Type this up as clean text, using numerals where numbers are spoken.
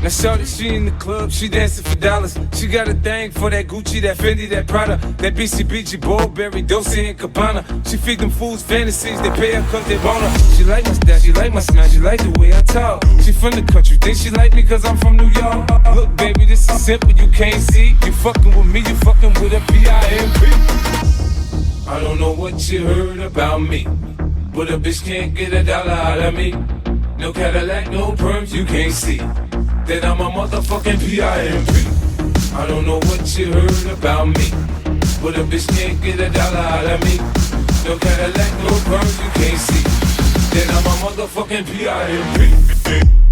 Now shorty, she in the club, she dancing for dollars. She got a thing for that Gucci, that Fendi, that Prada, that BCBG, Burberry, Dolce & Gabbana. She feed them fools fantasies, they pay her cause they want her. She like my style, she like my smile, she like the way I talk. She from the country, think she like me cause I'm from New York. Look baby, this is simple, you can't see. You fucking with me, you fucking with a P-I-M-P. I don't know what you heard about me, but a bitch can't get $1 out of me. No Cadillac, no perms, you can't see that I'm a motherfucking P.I.M.P. I don't know what you heard about me, but a bitch can't get $1 out of me. No Cadillac, no perms, you can't see that I'm a motherfucking P.I.M.P.